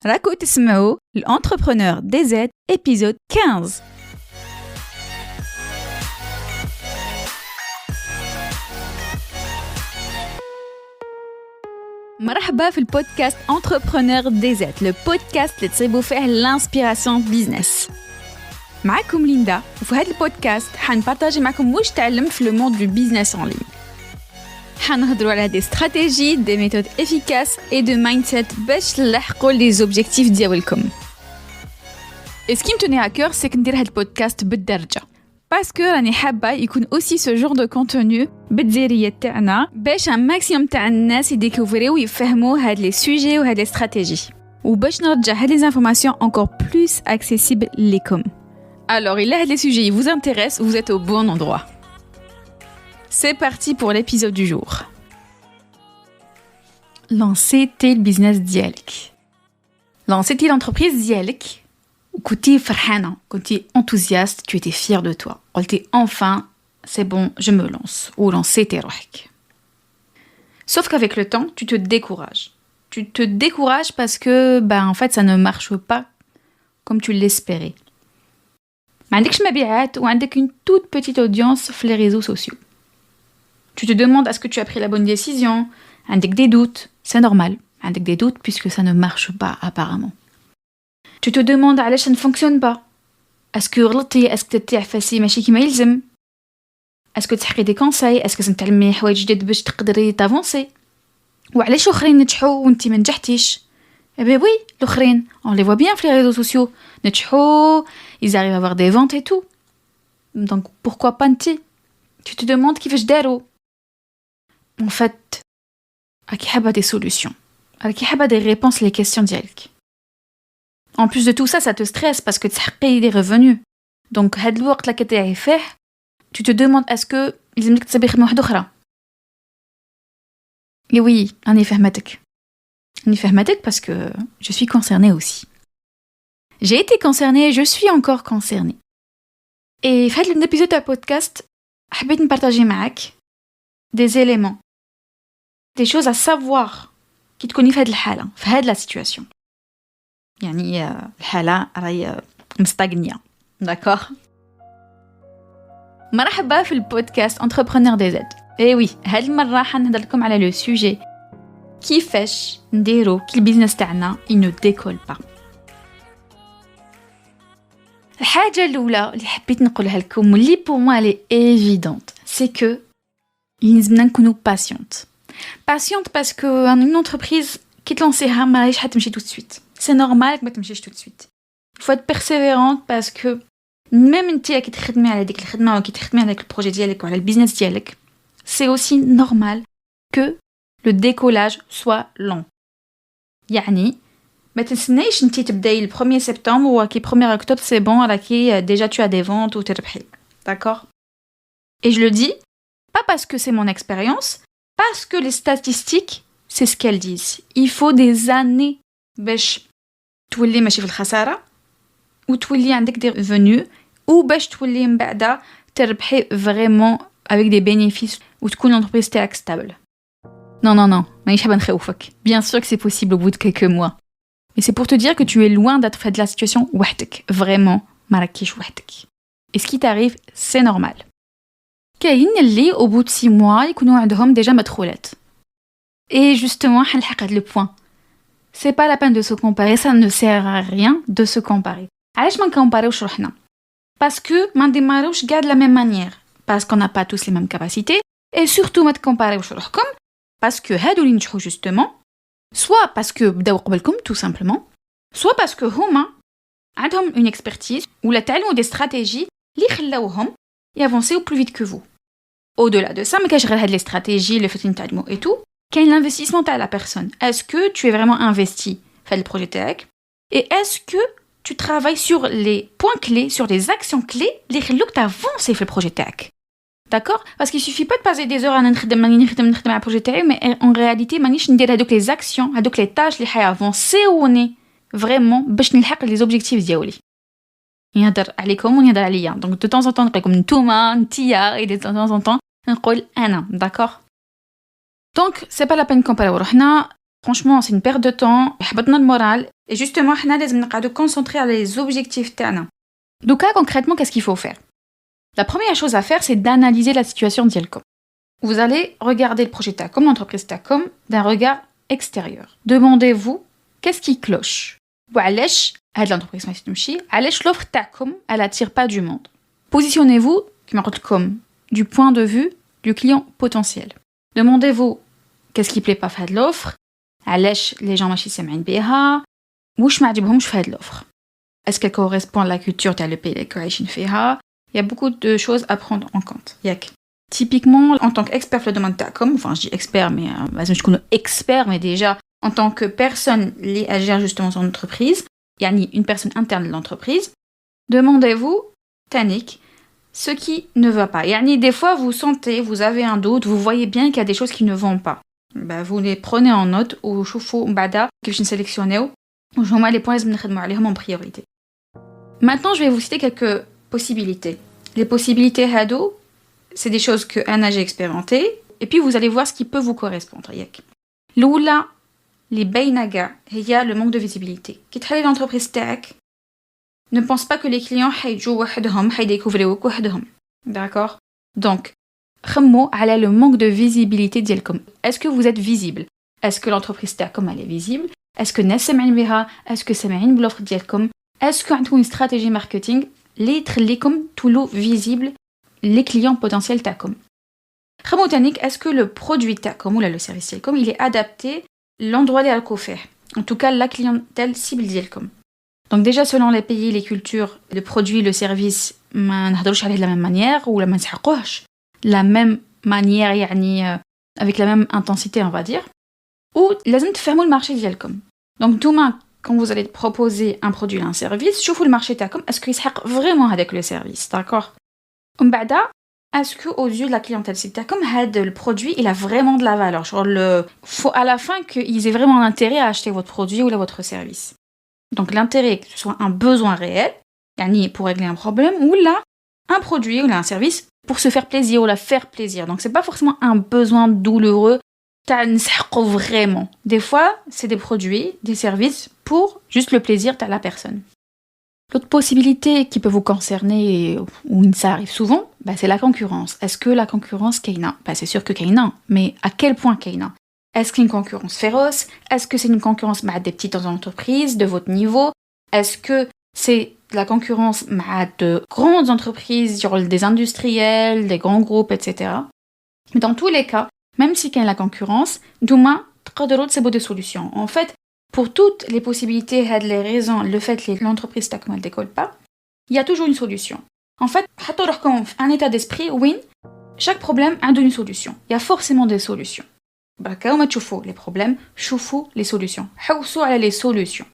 راكو تسمعوا l'entrepreneur DZ épisode 15. مرحبا في البودكاست Entrepreneur DZ, le podcast اللي تصيبوا فيه l'inspiration business. معكم ليندا وفي هذا البودكاست حنبارطاجي معكم واش تعلمت في le monde du business en ligne. حنهضروا على des stratégies, des méthodes efficaces et de mindset باش تلحقوا les objectifs ديالكم. Et ce qui me tenait à cœur, c'est que ندير هذا البودكاست بالدرجة. Parce que راني حابة يكون aussi ce genre de contenu بالدزيرية تاعنا باش un maximum تاع الناس يديكوفريو ويفهموا هاد les sujets وهاد les stratégies. وباش نرجع هاد les informations encore plus accessibles لكم. Alors, il y a des sujets qui vous intéressent, vous êtes au bon endroit. C'est parti pour l'épisode du jour. Lancer tes business ديالك. Lancer tes l'entreprise ديالك. وكنتي فرحانة, كنتي enthousiaste, tu étais fière de toi. قلتي enfin, c'est bon, je me lance. Ou lancer tes روحك. Sauf qu'avec le temps, tu te décourages. Tu te décourages parce que, en fait, ça ne marche pas comme tu l'espérais. ما عندكش مبيعات وعندك une toute petite audience في les réseaux sociaux. Tu te demandes est-ce que tu as pris la bonne décision, عندك des doutes, c'est normal, عندك des doutes puisque ça ne marche pas apparemment. Tu te demandes علاش ça ne fonctionne pas. Est-ce que غلطتي, est-ce que تتعفسي ماشي كيما يلزم. Est-ce que تحقي des conseils, est-ce que تتعلمي حوايج جدد باش تقدري تافونسي. وعلاش الاخرين نجحوا وانتي ما نجحتيش. Eh bien oui, l'auخرين, on les voit bien sur les réseaux sociaux. نجحوا, ils arrivent à avoir des ventes et tout. Donc pourquoi pas نتي. Tu te demandes كيفاش داروا. En fait, راكي حابة des solutions. راكي حابة des réponses les questions ديالك. En plus de tout ça, ça te stresse parce que تحقي des revenus. Donc هاد الوقت اللي كتعي فيه, tu te demandes est-ce que يلزمك تسبي خدمة واحدة أخرى. Et oui, راني فهمتك. راني فهمتك parce que je suis concernée aussi. J'ai été concernée, je suis encore concernée. Et في هاد l'épisode de podcast, حبيت نبارطاجي معاك des éléments, des choses à savoir كي تكوني في هاد الحالة, في هاد la situation. يعني الحالة راهي مستغنية. D'accord? مرحبا في البودكاست Entrepreneur DZ. Et oui, هاد المرة حنهضر لكم على le sujet كيفاش نديرو كي البيزنس تاعنا il ne décolle pas. الحاجة الأولى اللي حبيت نقولها لكم واللي pour moi elle est évidente, c'est que لازمنا نكونوا patiente. Patiente parce que une entreprise qui تلانسيها ما راهيش حتمشي tout de suite. C'est normal que ما تمشيش tout de suite. Il faut être persévérante parce que même انتي كي تخدمي على ديك الخدمة وكي تخدمي على ديك البروجي ديالك وعلى البيزنس ديالك, c'est aussi normal que le décollage soit lent. يعني ما تنسنيش انتي تبداي le 1er septembre وكي 1er octobre c'est bon راكي déjà tu as des ventes ou تربحي. D'accord? Et je le dis pas parce que c'est mon expérience, parce que les statistiques c'est ce qu'elles disent. Il faut des années باش تولي ماشي في الخسارة وتولي عندك des revenus وباش تولي من بعدا تربحي vraiment avec des bénéfices وتكون l'entreprise تاعك stable. Non, مانيش حابة نخوفك. Bien sûr que c'est possible au bout de quelques mois. Mais c'est pour te dire que tu es loin d'être fait de la situation وحدك. Vraiment, ما راكيش وحدك. Et ce qui t'arrive, c'est normal. كاين اللي au bout de 6 mois يكونوا عندهم déjà مدخولات. Et justement, حنلحق هاد le point. C'est pas la peine de se comparer, ça ne sert à rien de se comparer. علاش ما نكومباريوش روحنا؟ Parce que ما نديماروش كاع de la même manière. Parce qu'on n'a pas tous les mêmes capacités. Et surtout ما تكومباريوش روحكم. Parce que هادو اللي نجحوا justement, soit parce que بداو قبلكم tout simplement, soit parce que هما عندهم une expertise ولا تعلموا des stratégies اللي خلاوهم يافونسيو plus vite que vous. Au-delà de ça, ما كاينش غير هاد les stratégies, le fait نتعلموا et tout, كاين l'investissement تاع la personne. Est-ce que tu es vraiment investi في هاد البروجي تاعك? Et est-ce que tu travailles sur les points clés, sur les actions clés اللي يخلوك t'avancer في البروجي تاعك? D'accord? Parce qu'il suffit pas de passer des heures à نخدم على البروجي تاعي, mais en réalité مانيش ندير هذوك les actions, هذوك les tâches اللي حيافونسيوني vraiment باش نلحق les objectifs ديالي. يهضر عليكم ونهضر عليا. Donc de temps en temps نقول لكم نتوما, نتيا, et de temps en temps نقول أنا. D'accord? Donc c'est pas la peine de comparer روحنا. Franchement, c'est une perte de temps, يحبطنا المورال et justement حنا لازم نقعدو concentrer على les objectifs تاعنا. Donc là concrètement, qu'est-ce qu'il faut faire? La première chose à faire, c'est d'analyser la situation ديالكم. Vous allez regarder le projet TACOM, l'entreprise TACOM, d'un regard extérieur. Demandez-vous qu'est-ce qui cloche. وعلاش هاد l'entreprise ما تمشي علاش l'offre TACOM elle attire pas du monde. Positionnez-vous كما قلت لكم du point de vue du client potentiel. Demandez-vous qu'est-ce qui plaît pas في هاد l'offre علاش les gens ماشي سامعين بها واش ما عجبهمش في هاد l'offre. Est-ce qu'elle correspond à la culture تاع le pays اللي عايشين فيها. Il y a beaucoup de choses à prendre en compte. ياك Typiquement, en tant qu'expert في le domaine TACOM, enfin je dis expert, mais je connais expert, mais déjà en tant que personne liée à gérer justement son entreprise, yani une personne interne de l'entreprise, demandez-vous, Tanik, ce qui ne va pas. Yani des fois vous sentez, vous avez un doute, vous voyez bien qu'il y a des choses qui ne vont pas. Bah, vous les prenez en note ou شوفوا بعدا كيفاش نسيليكسيونيو وهما les points لازم نخدموا عليهم en priorité. Maintenant, je vais vous citer quelques possibilités. Les possibilités هادو c'est des choses que Anna j'ai expérimenté et puis vous allez voir ce qui peut vous correspondre. L'oula, les baynaga, il y a le manque de visibilité. Qui travaille l'entreprise tech, ne pense pas que les clients haïdjou wahdhom, haïdécouvrir wahdhom. D'accord? Donc, khmou ala le manque de visibilité dielkom. Est-ce que vous êtes visible? Est-ce que l'entreprise tech comme elle est visible? Est-ce que nas samain biha? Est-ce que samain l'offre dielkom? Est-ce que vous avez une stratégie marketing li tkhlikom toulo visible les clients potentiels TACOM. Khamoutanik, est-ce que le produit TACOM ou le service TACOM, il est adapté l'endroit où il fait? En tout cas, la clientèle cible TACOM. Donc déjà, selon les pays, les cultures, le produit, le service, ما نهضروش عليه de la même manière ou ما نسحقوهش la même manière, يعني avec la même intensité, on va dire. Ou لازم تفهموا le marché ديالكم. Donc demain, quand vous allez proposer un produit ou un service, شوفوا le marché TACOM, est-ce qu'il يسحق vraiment avec le service, d'accord? Est-ce qu'aux yeux de la clientèle, c'est comme le produit, il a vraiment de la valeur. Faut à la fin qu'ils aient vraiment intérêt à acheter votre produit ou votre service. Donc l'intérêt, que ce soit un besoin réel, pour régler un problème, ou là, un produit ou là, un service pour se faire plaisir ou la faire plaisir. Donc c'est pas forcément un besoin douloureux, vraiment. Des fois, c'est des produits, des services pour juste le plaisir de la personne. L'autre possibilité qui peut vous concerner, ou ça arrive souvent, c'est la concurrence. Est-ce que la concurrence kaina? C'est sûr que kaina, mais à quel point kaina? Est-ce qu'il y a une concurrence féroce? Est-ce que c'est une concurrence des petites entreprises de votre niveau? Est-ce que c'est la concurrence de grandes entreprises, genre des industriels, des grands groupes, etc. Mais dans tous les cas, même si il y a la concurrence, demain, c'est des solutions. En fait, pour toutes les possibilités, les raisons, le fait que l'entreprise TACOM ne décolle pas, il y a toujours une solution. En fait, un état d'esprit, oui, chaque problème a une solution. Il y a forcément des solutions. Quand tu vois les problèmes, choufou les solutions. Haussou à les solutions.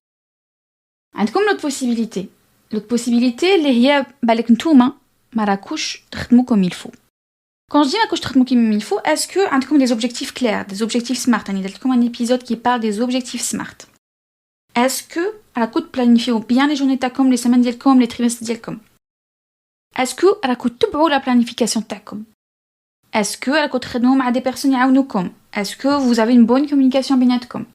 Comme l'autre possibilité. L'autre possibilité, les hier, balek ntouma, marakouche, traitement comme il faut. Quand je dis marakouche, traitement comme il faut, est-ce que vous avez des objectifs clairs, des objectifs smart? Il y a comme un épisode qui parle des objectifs smart. Est-ce que, à la coup de planifier bien les journées TACOM, les semaines d'IELCOM, les trimestres d'IELCOM? Est-ce que, à la coup de la planification TACOM? Est-ce que, à la coup de traitement avec des personnes yaounoukom? Est-ce que vous avez une bonne communication bignatcom?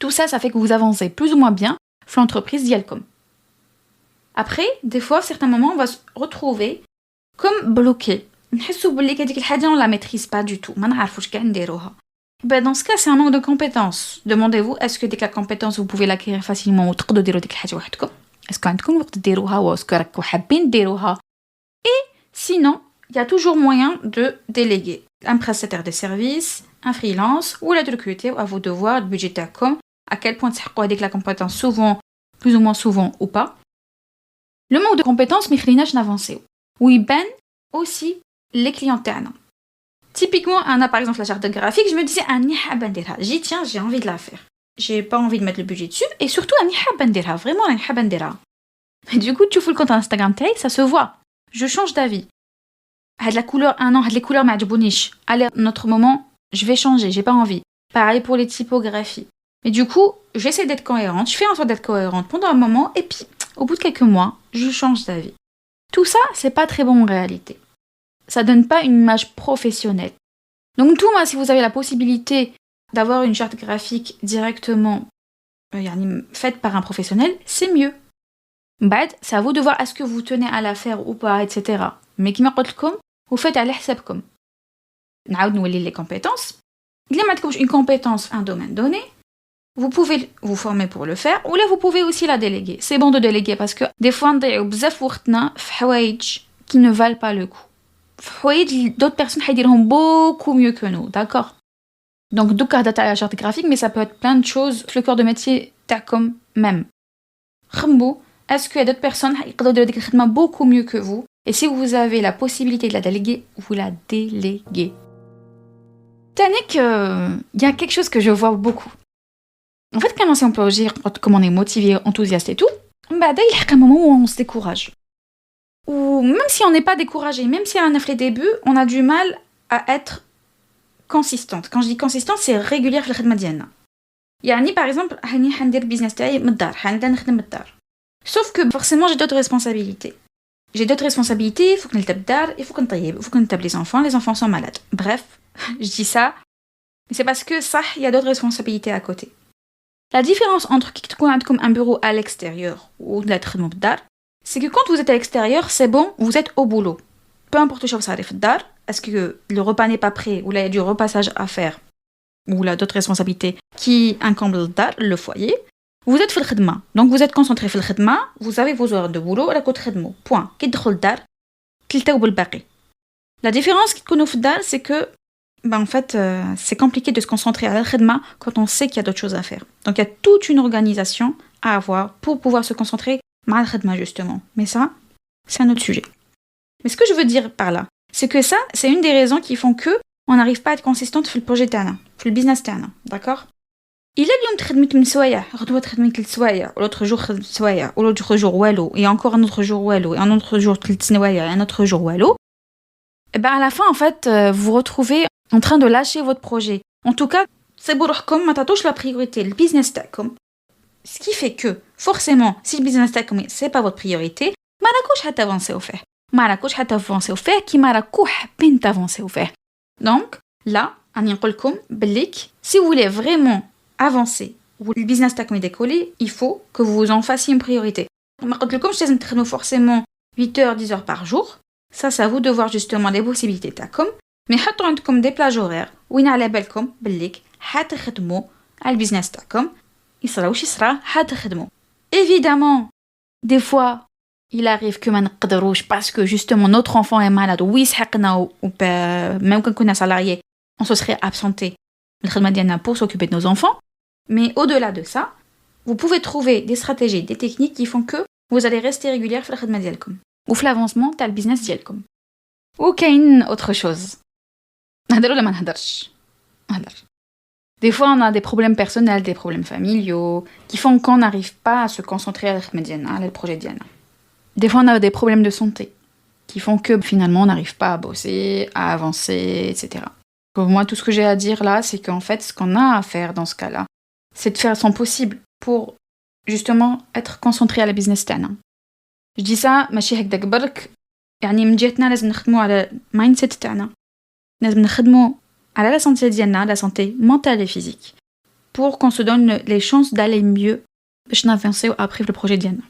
Tout ça, ça fait que vous avancez plus ou moins bien sur l'entreprise d'IELCOM. Après, des fois, à certains moments, on va se retrouver comme bloqué. On ne la maîtrise pas du tout. Dans ce cas, c'est un manque de compétences. Demandez-vous, est-ce que dès que la compétence, vous pouvez l'acquérir facilement ou تقدروا ديروا ديك الحاجة وحدكم? Est-ce que عندكم وقت ديروها ou est-ce que راكم حابين ديروها? Et sinon, il y a toujours moyen de déléguer. Un prestataire de services, un freelance ou la recruter à vos devoirs, le budget TACOM, à quel point تحققوا هذيك la compétence souvent, plus ou moins souvent ou pas. Le manque de compétences ما يخليناش نافونسيو. ويبان aussi les clients تاعنا. Typiquement, par exemple la charte graphique, je me disais j'y tiens, j'ai envie de la faire. J'ai pas envie de mettre le budget dessus et surtout vraiment Mais du coup, tu fous le compte Instagram taille, ça se voit. Je change d'avis. La couleur, les couleurs m'adjbounish. Allez, notre moment, je vais changer, j'ai pas envie. Pareil pour les typographies. Mais du coup, j'essaie d'être cohérente, je fais en sorte d'être cohérente pendant un moment et puis au bout de quelques mois, je change d'avis. Tout ça, c'est pas très bon en réalité. Ça donne pas une image professionnelle. Donc tout, si vous avez la possibilité d'avoir une charte graphique directement faite par un professionnel, c'est mieux. Bad, c'est à vous de voir est-ce que vous tenez à la faire ou pas, etc. Mais qui m'a dit vous faites à l'hsabkom. نعاود نولي les compétences. Il y a une compétence, un domaine donné. Vous pouvez vous former pour le faire, ou là vous pouvez aussi la déléguer. C'est bon de déléguer parce que des fois on ضيعوا بزاف وقتنا في حوايج qui ne valent pas le coup. في حوايج d'autres personnes حيديرهم beaucoup mieux que nous, d'accord? Donc دوكا هضرت على charte graphique, mais ça peut être plein de choses في le corps de métier تاعكم même. خمو est-ce qu'il y a d'autres personnes qui يقدروا يديروا ديك الخدمه beaucoup mieux que vous, et si vous avez la possibilité de la déléguer, vous la déléguez. Tanik, il y a quelque chose que je vois beaucoup. En fait, quand on est en projet, comme on est motivé, enthousiaste et tout, il y a un moment où on se décourage. Ou même si on n'est pas découragé, même si on a fait les débuts, on a du mal à être consistante. Quand je dis consistante, c'est régulière في الخدمة ديالنا. يعني par exemple, هاني حندير البيزنس تاعي من الدار، حنبدا نخدم من الدار. Sauf que forcément, j'ai d'autres responsabilités. J'ai d'autres responsabilités, il faut que نلتب الدار, il faut que نطيب, il faut que نلتب les enfants sont malades. Bref, je dis ça, mais c'est parce que ça, il y a d'autres responsabilités à côté. La différence entre qui تكون عندكم un bureau à l'extérieur ou de la تخدموا بالدار, c'est que quand vous êtes à l'extérieur, c'est bon, vous êtes au boulot. Peu importe شو صار في الدار, est-ce que le repas n'est pas prêt, ou là il y a du repassage à faire, ou là d'autres responsabilités qui incombent le dar, le foyer, vous êtes في الخدمة. Donc vous êtes concentré في الخدمة, vous avez vos heures de boulot, راكو تخدموا. Point. كي تدخل الدار, تلتاو بالباقي. La différence qui تكونوا في الدار, c'est que en fait, c'est compliqué de se concentrer à la khidma quand on sait qu'il y a d'autres choses à faire. Donc, il y a toute une organisation à avoir pour pouvoir se concentrer à la khidma, justement. Mais ça, c'est un autre sujet. Mais ce que je veux dire par là, c'est que ça, c'est une des raisons qui font que on n'arrive pas à être consistante dans le projet تاعنا, dans le business تاعنا, d'accord? Il a اليوم تخدمت من سوايع, غدوة تخدمت 3 سوايع, l'autre jour خدمت سوايع, l'autre jour والو, et encore un autre jour والو, et un autre jour 3 سوايع, et un autre jour والو. Et ben à la fin, en fait, vous vous retrouvez en train de lâcher votre projet. En tout cas, c'est بروحكم ما تعطوش la priorité, le business تاعكم. Ce qui fait que, forcément, si le business تاعكم c'est pas votre priorité, ما راكوش حتافونسيو فيه. ما راكوش حتافونسيو فيه كيما راكو حابين تافونسيو فيه. Donc, là, راني نقول لكم بليك, si vous voulez vraiment avancer ou le business تاعكم يديكولي, il faut que vous en fassiez une priorité. ما قلت لكمش لازم تخدموا forcément 8 heures, 10 heures par jour. Ça, c'est à vous de voir justement les possibilités تاعكم. Mais حطوا عندكم des plages horaires وين على بالكم بليك حتخدموا على البيزنس تاعكم يصرا واش يصرا حتخدموا. Évidemment, des fois, il arrive que ما نقدروش parce que justement notre enfant est malade ويسحقنا ou même quand on est salarié, on se serait absenté الخدمة ديالنا pour s'occuper de nos enfants. Mais au-delà de ça, vous pouvez trouver des stratégies, des techniques qui font que vous allez rester régulière في الخدمة ديالكم ou في l'avancement تاع البيزنس ديالكم. وكاين autre chose. نهضر ولا ما نهضرش؟ نهضر. Des fois, on a des problèmes personnels, des problèmes familiaux, qui font qu'on n'arrive pas à se concentrer à le projet Diana. Des fois, on a des problèmes de santé, qui font que finalement, on n'arrive pas à bosser, à avancer, etc. Donc, moi, tout ce que j'ai à dire là, c'est qu'en fait, ce qu'on a à faire dans ce cas-là, c'est de faire son possible pour justement être concentré à la business Diana. Je dis ça, ماشي هكذاك برك، يعني من جهتنا لازم نخدموا على المايند سيت تاعنا. لازم نخدموا على la santé ديالنا, la santé mentale et physique, pour qu'on se donne les chances d'aller mieux باش نافونسيو après le projet ديالنا.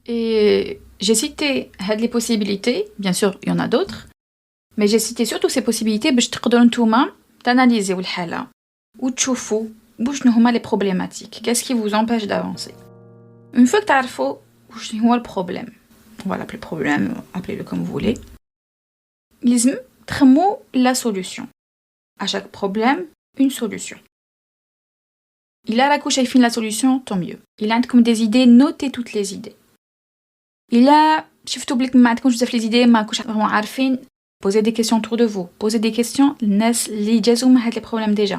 Et j'ai cité هاد les possibilités, bien sûr, il y en a d'autres, mais j'ai cité surtout ces possibilités باش تقدروا نتوما تاناليزيو الحالة وتشوفوا شنو هما les problématiques, qu'est-ce qui vous empêche d'avancer. Une fois que تعرفوا شنو هو le problème, on va l'appeler problème, appelez-le comme vous voulez, لازم تخمو la solution. À chaque problème, une solution. Il a la couche شايفين la solution, tant mieux. Il a comme des idées, notez toutes les idées. Il a شفتوا بليك ما عندكمش بزاف les idées, ما كوش vraiment عارفين, posez des questions autour de vous. Posez des questions الناس اللي جازوا مع هاد les problèmes déjà.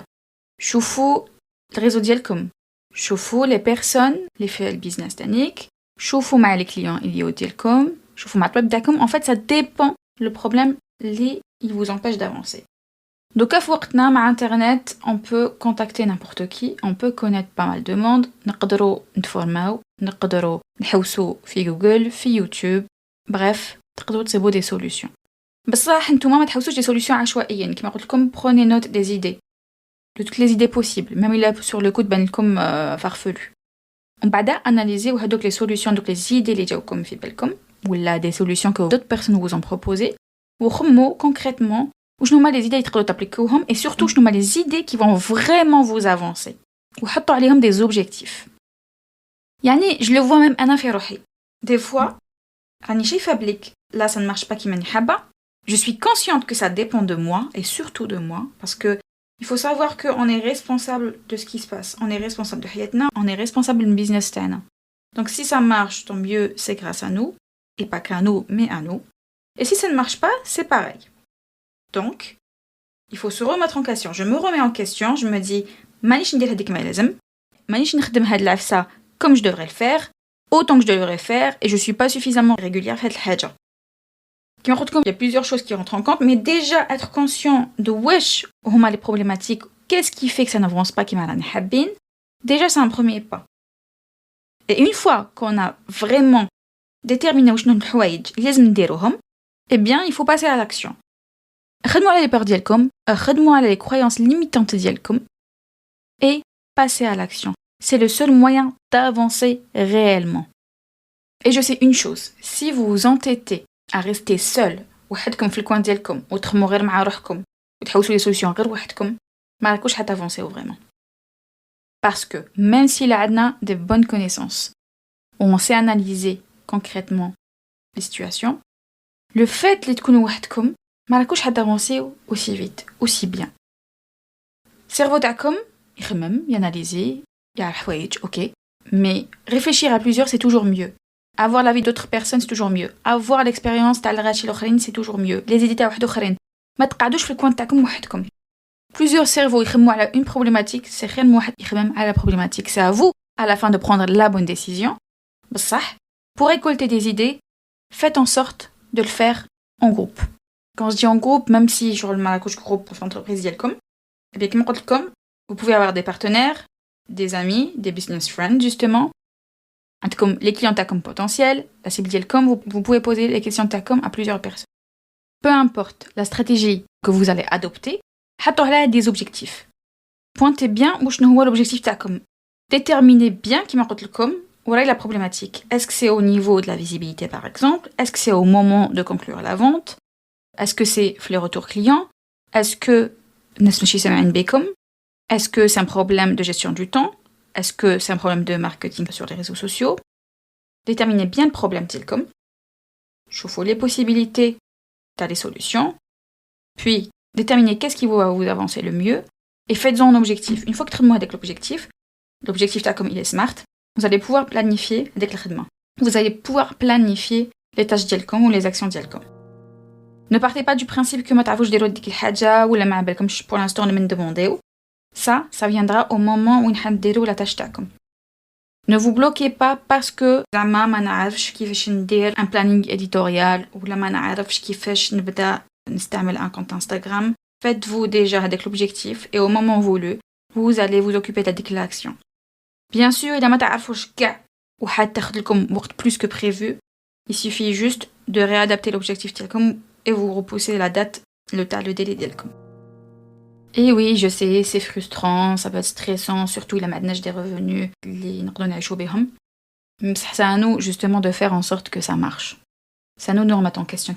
شوفوا الريزو ديالكم. شوفوا les personnes اللي في البيزنس تاعك. شوفوا مع les clients اللي ديالكم. شوفوا مع الطلب ديالكم. En fait, ça dépend le problème اللي il vous empêche d'avancer. Donc, à وقتنا مع Internet, on peut contacter n'importe qui, on peut connaître pas mal de monde, نقدروا نتفورماو, نقدروا نحوسوا في جوجل, في يوتيوب, bref, تقدروا تصيبوا des solutions. بصح نتوما ما تحوسوش des solutions عشوائيا, كما قلت لكم, prenez note des idées. de toutes les idées possibles, même il est sur le coup de ben comme farfelu. On va analyser donc les solutions, donc les idées les جاوكم في بالكم ou là des solutions que d'autres personnes vous ont proposées ou concrètement وشنو هما les idées اللي تقدروا تابليكوهم et surtout شنو هما les idées qui vont vraiment vous avancer وحطوا عليهم des objectifs. يعني je le vois même انا في روحي des fois راني شايفه بليك là ça ne marche pas كيما نحبه. Je suis consciente que ça dépend de moi et surtout de moi parce que il faut savoir qu'on est responsable de ce qui se passe. On est responsable de حياتنا, on est responsable du business تاعنا. Donc si ça marche, tant mieux, c'est grâce à nous. Et pas qu'à nous, mais à nous. Et si ça ne marche pas, c'est pareil. Donc, il faut se remettre en question. Je me remets en question, je me dis مانيش ندير هذيك ما لازم, مانيش نخدم هاد العفسة comme je devrais le faire, autant que je devrais faire, et je suis pas suffisamment régulière في هاد الحاجة. Il y a plusieurs choses qui rentrent en compte, mais déjà être conscient de wesh هما les problématiques, qu'est-ce qui fait que ça n'avance pas كيما رانا حابين, déjà c'est un premier pas. Et une fois qu'on a vraiment déterminé وشنو الحوايج اللي لازم نديروهم, eh bien il faut passer à l'action. خدموا على les peurs ديالكم, خدموا على les croyances limitantes ديالكم, et passer à l'action. C'est le seul moyen d'avancer réellement. Et je sais une chose, si vous vous entêtez à rester seul وحدكم في الكوان ديالكم وتخموا غير مع روحكم وتحوسوا les solutions غير وحدكم, ما راكوش حتافونسيو vraiment. Parce que même s'il a des bonnes connaissances, où on sait analyser concrètement les situations, le fait de تكونوا وحدكم ما راكوش حتافونسيو aussi vite, aussi bien. Cerveau تاعكم يخمم, يanalyser, يعرف حوايج, ok, mais réfléchir à plusieurs c'est toujours mieux. Avoir l'avis d'autres personnes, c'est toujours mieux. Avoir l'expérience تاع الغاشي الاخرين, c'est toujours mieux. Les idées تاع واحد اخرين. ما تقعدوش في الكوان تاعكم وحدكم. Plusieurs cerveaux يخمموا على une problématique, c'est خير من واحد يخمم على la problématique. C'est à vous, à la fin, de prendre la bonne décision. بصح, pour récolter des idées, faites en sorte de le faire en groupe. Quand je dis en groupe, même si je roule mal à couche groupe في l'entreprise ديالكم, eh bien كما قلت لكم, vous pouvez avoir des partenaires, des amis, des business friends justement. Comme les clients TACOM potentiels, la cible d'Elcom, vous pouvez poser les questions TACOM à plusieurs personnes. Peu importe la stratégie que vous allez adopter, حطوا des objectifs. Pointez bien où est l'objectif TACOM. Déterminez bien qui m'a dit où est la problématique. Est-ce que c'est au niveau de la visibilité par exemple? Est-ce que c'est au moment de conclure la vente? Est-ce que c'est les retours clients? Est-ce que est-ce que c'est un problème de gestion du temps? Est-ce que c'est un problème de marketing sur les réseaux sociaux? Déterminez bien le problème Telcom. Chauffez les possibilités, t'as les solutions. Puis, déterminez qu'est-ce qui va vous avancer le mieux et faites-en un objectif. Une fois que vous avec l'objectif Telcom il est smart, vous allez pouvoir planifier avec le Vous allez pouvoir planifier les tâches Telcom ou les actions Telcom. Ne partez pas du principe que je vais faire quelque chose ou la pour l'instant ne me demandez. Ça viendra au moment où vous allez la tâche تاعكم. Ne vous bloquez pas parce que زعما ما نعرفش كيفاش ندير un planning éditorial ولا ما نعرفش كيفاش نبدا نستعمل un compte Instagram. Faites-vous déjà avec l'objectif et au moment voulu, vous allez vous occuper de l'action. Bien sûr, إذا ما تعرفوش كاع وحد تاخذ لكم وقت plus que prévu, il suffit juste de réadapter l'objectif ديالكم et vous repoussez la date, le délai ديالكم. Et oui, je sais, c'est frustrant, ça peut être stressant, surtout il y a maintenant des revenus, c'est à nous justement de faire en sorte que ça marche. C'est à nous de nous remettre en question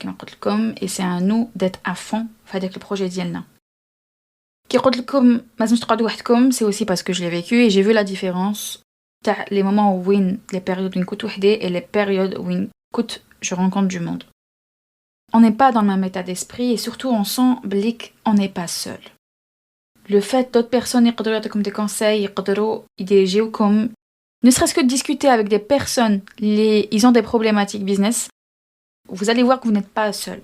et c'est à nous d'être à fond avec le projet ديالنا. C'est aussi parce que je l'ai vécu et j'ai vu la différence تاع les moments où les périodes où كنت وحدي et les périodes où كنت je rencontre du monde. On n'est pas dans le même état d'esprit et surtout on sent qu'on n'est pas seul. Le fait d'autres personnes يقدروا يعطيكم des conseils, يقدروا يديريجيوكم, ne serait-ce que de discuter avec des personnes, ils ont des problématiques business, vous allez voir que vous n'êtes pas seul.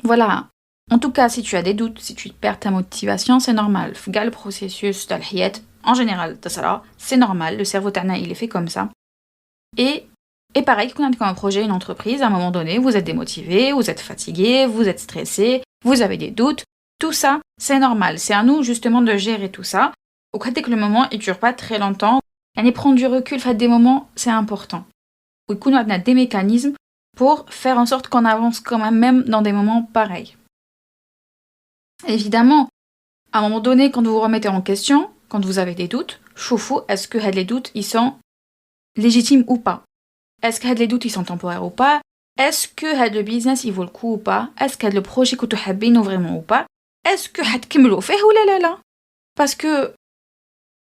Voilà. En tout cas, si tu as des doutes, si tu perds ta motivation, c'est normal. Fga le processus تاع الحياة, en général, c'est normal, le cerveau تاعنا il est fait comme ça. Et pareil, quand on a un projet, une entreprise, à un moment donné, vous êtes démotivé, vous êtes fatigué, vous êtes stressé, vous avez des doutes. Tout ça, c'est normal. C'est à nous, justement, de gérer tout ça. Au cas que le moment, il dure pas très longtemps. Et prendre du recul, faire des moments, c'est important. Ou qu'on a des mécanismes pour faire en sorte qu'on avance quand même dans des moments pareils. Évidemment, À un moment donné, quand vous vous remettez en question, quand vous avez des doutes, choufou, est-ce que les doutes ils sont légitimes ou pas? Est-ce que les doutes ils sont temporaires ou pas? Est-ce que le business il vaut le coup ou pas? Est-ce que le projet que tu حابينه vraiment ou pas? Est-ce que هتكملوا فيه ou là? Parce que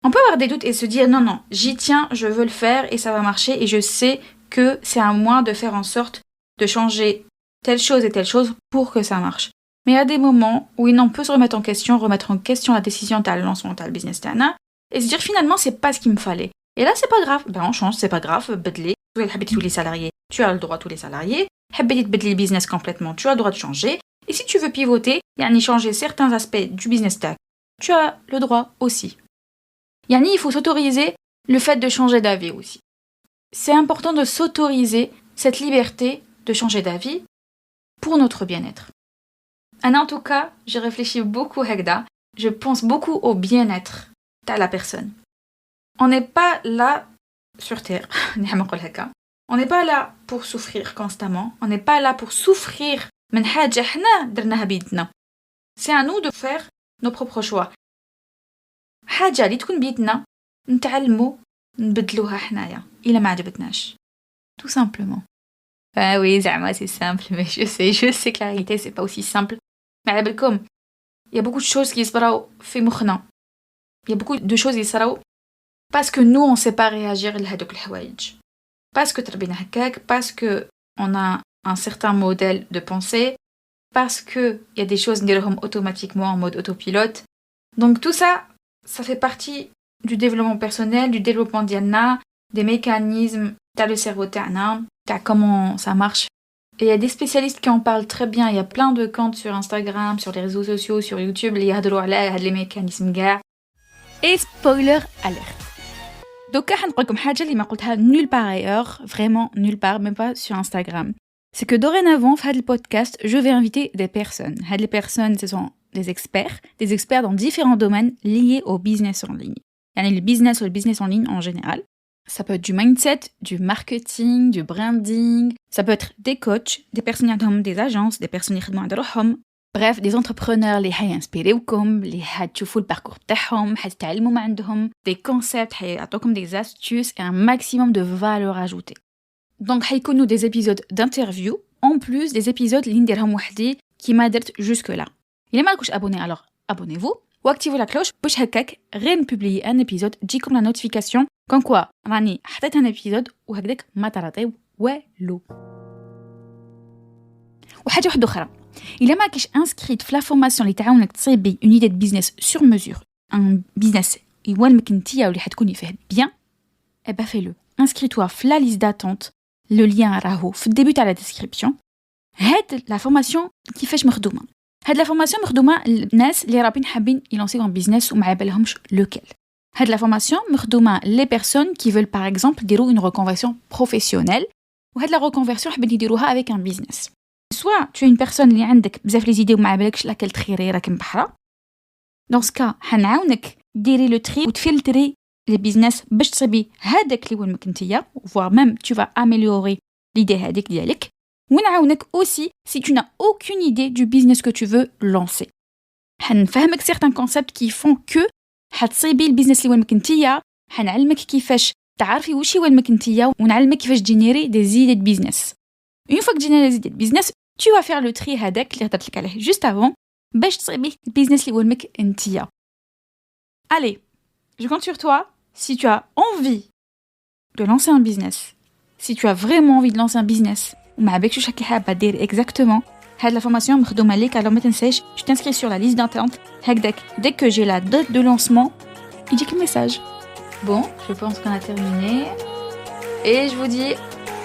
on peut avoir des doutes et se dire non, j'y tiens, je veux le faire et ça va marcher et je sais que c'est à moi de faire en sorte de changer telle chose et telle chose pour que ça marche. Mais il y a des moments où on peut se remettre en question la décision de lancement de business tana et se dire finalement c'est pas ce qu'il me fallait. Et là c'est pas grave, on change, c'est pas grave, بدلي. tous les salariés, tu as le droit tous les salariés. حبيتي تبدلي le business complètement, tu as le droit de changer. Et si tu veux pivoter, changer certains aspects du business tag, tu as le droit aussi. Il faut s'autoriser le fait de changer d'avis aussi. C'est important de s'autoriser cette liberté de changer d'avis pour notre bien-être. Et en tout cas, j'ai réfléchi beaucoup Hegda, je pense beaucoup au bien-être de la personne. On n'est pas là sur Terre, on n'est pas là pour souffrir constamment, on n'est pas là pour souffrir من حاجة حنا درناها بيدنا. C'est à nous de faire nos propres choix. حاجة اللي تكون بيدنا نتعلموا نبدلوها حنايا إلا ما عجبتناش. Tout simplement. Ah oui, زعما c'est simple, mais je sais que la réalité c'est pas aussi simple. Mais على بالكم, il y a beaucoup de choses qui يصراو في مخنا. Il y a beaucoup de choses qui يصراو parce que nous on sait pas réagir لهادوك الحوايج. Parce que تربينا هكاك, parce que on a un certain modèle de pensée, parce que il y a des choses نديرهم automatiquement en mode autopilote. Donc tout ça, ça fait partie du développement personnel, du développement d'Yanna, des mécanismes dans le cerveau تاعنا, comment ça marche. Et il y a des spécialistes qui en parlent très bien. Il y a plein de comptes sur Instagram, sur les réseaux sociaux, sur YouTube, اللي يهضروا على هاد les mécanismes كاع. Et spoiler alert. Donc, حنقولكم حاجة اللي ما قلتها nulle part ailleurs, vraiment nulle part, même pas sur Instagram. C'est que dorénavant, dans le podcast, je vais inviter des personnes. Les personnes, ce sont des experts dans différents domaines liés au business en ligne. Le business ou le business en ligne en général. Ça peut être du mindset, du marketing, du branding. Ça peut être des coachs, des personnes qui ont des agences, des personnes qui ont des rohom. Bref, des entrepreneurs qui ont inspiré qui ont vu le parcours تاعهم, qui ont تعلموا عندهم, des concepts, qui ont des astuces et un maximum de valeur ajoutée. Donc, حيكونوا des épisodes d'interview, en plus des épisodes اللي نديرهم وحدي كيما درت jusque-là. إلا ما راكوش abonné, alors abonnez-vous ou activez la cloche باش هكاك غير نبوبليي ان épisode تجيكم la notification comme quoi راني حطيت un épisode وهكذاك ما تراطيو والو. وحاجة واحدة أخرى, إلا ما كاش inscrite في la formation اللي تعاونك تصيبي une idée de business sur mesure, un business يوالمك نتيا واللي حتكوني فيه bien, eh ben fais-le. Inscris-toi في la liste d'attente. Le lien راهو في الديبut تاع la description. هاد la formation كيفاش مخدومة. هاد la formation مخدومة للناس اللي رابين حابين يلونسيو un business وما عبالهمش lequel. هاد la formation مخدومة les personnes qui veulent par exemple يديروا une reconversion professionnelle وهاد la reconversion حابين يديروها avec un business. Soit tu es une personne اللي عندك بزاف les idées وما عبالكش laquelle تخيري راكم بحرة. Dans ce cas حنعاونك ديري le tri وتفلتري les business باش تصيبي هذاك اللي وين مكنتيا, voire même tu vas améliorer l'idée هذيك ديالك. ونعاونك aussi si tu n'as aucune idée du business que tu veux lancer. حنفهمك certains concepts qui font que حتصيبي البيزنس اللي وين مكنتيا, حنعلمك كيفاش تعرفي وشي وين مكنتيا ونعلمك كيفاش تجينيري des idées de business. Une fois que tu génères les idées de business, tu vas faire le tri هذاك اللي هضرت لك عليه juste avant باش تصيبي البيزنس اللي وين مكنتيا. Allez, je compte sur toi. Si tu as envie de lancer un business, si tu as vraiment envie de lancer un business, وما عبالكش واش راكي حابه دير exactement, هاد la formation مخدومه ليك, alors ما تنساش tu t'inscris sur la liste d'attente هكذاك dès que j'ai la date de lancement يجيك le message. Bon, je pense qu'on a terminé et je vous dis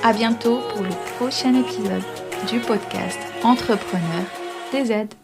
à bientôt pour le prochain épisode du podcast Entrepreneur DZ.